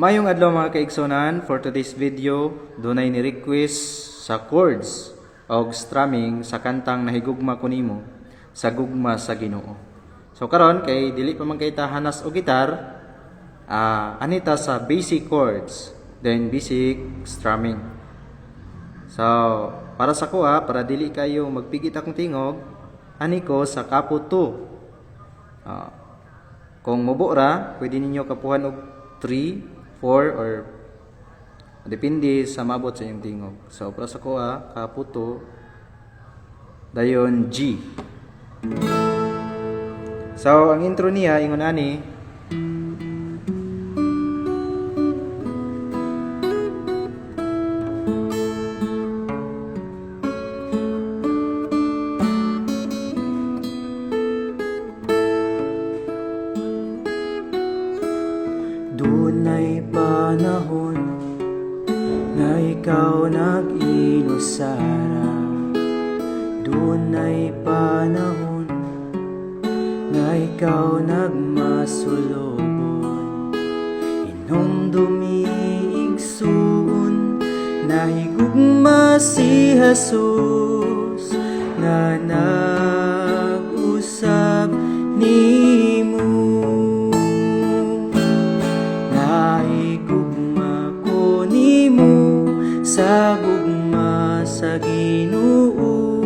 Mayong adlaw mga kaigsonan, for today's video, dunay ni-request sa chords o strumming sa kantang Nahigugma ko nimo sa gugma sa Ginoo. So karon kay dili pa man kay hanas o gitar, anita sa basic chords, then basic strumming. So para sa kuha, para dili kayo magpigit akong tingog, ani ko sa kapo 2. Kung mubo ra, pwede ninyo kapuhan og 3, 4 or depende sa mabot sa inyong tingog. So para sa kuha, kapo 2, dayon G. So ang intro niya ingon ani, dunay panahon nga ikaw nag-inusara. Dunay panahon nga ikaw nagmasulobon. Inong dumiigsuon, nahigugma si Jesus nga nag-usab nimo. Sa gugma sa Ginoo,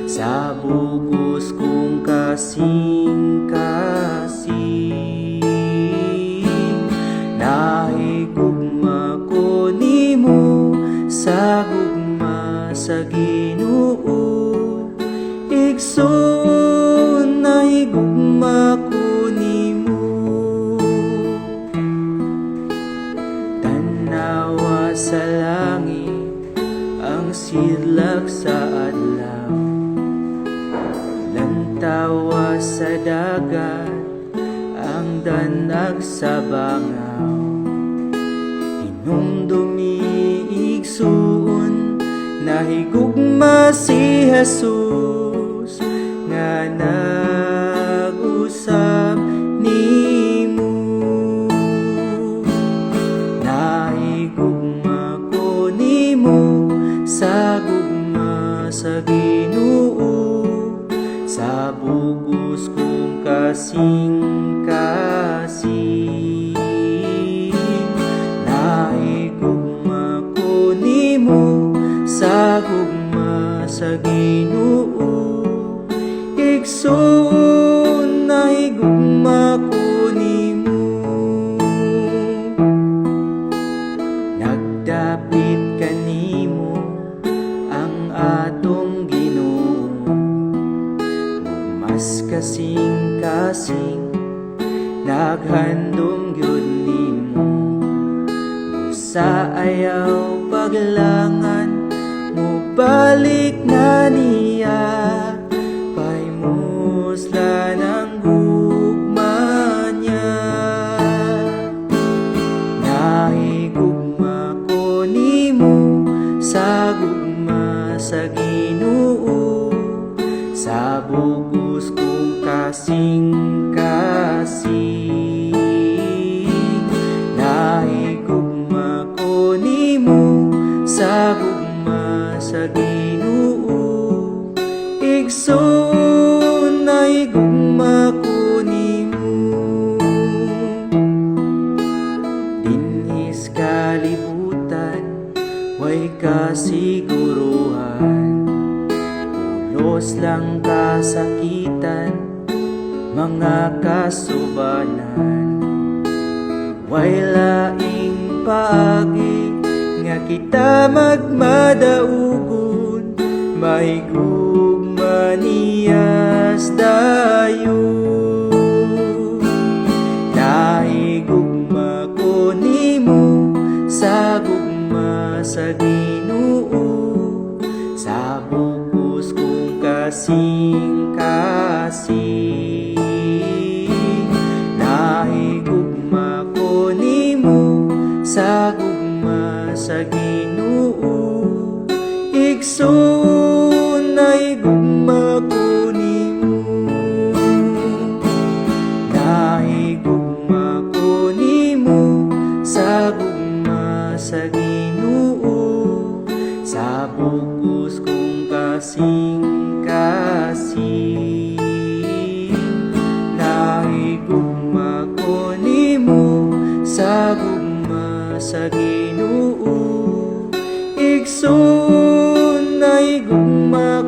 sa bugos kong kasing-kasing, nahigugma ko nimo sa gugma sa Ginoo. Igsoon nahigugma ko nimo, tanawa sa langit ang sidlak sa adlaw, lantawa sa dagat ang danag sa bangaw. Inong dumiigsuon, nahigugma si Jesus nga nag-usab nimo. Sa gugma sa Ginoo, sa bugos kong kasing-kasing, nahigugma ko nimo sa gugma sa Ginoo. Igsoon nahigugma ko nimo, nagdapit kanimo atong Ginoo, mas kasing-kasing naghandom gyud nimo. Sa ayaw paglangan mo balik na niya, paimuslan ang gugma niya. Nahigugma ko nimo sa sa Ginoo, sa bugos kong kasing-kasing, nahigugma ko nimo sa gugma sa Ginoo. Igsoon nahigugma ko nimo, dinhis kalibutan way kasiguruhan, ulos lang kasakitan, mga kasubanan. Way laing paagi nga kita magmadaugon, mahigugma niyas dayon. Nahigugma ko nimo sa gugma sa Ginoo, sa bugos kong kasing-kasing, nahigugma ko nimo sa gugma sa Ginoo. Igsoon nahigugma ko nimo, nahigugma ko nimo sa sa Ginoo, sa bugos kong kasing-kasing. Nahigugma ko nimo sa gugma sa Ginoo, igsoon na higugma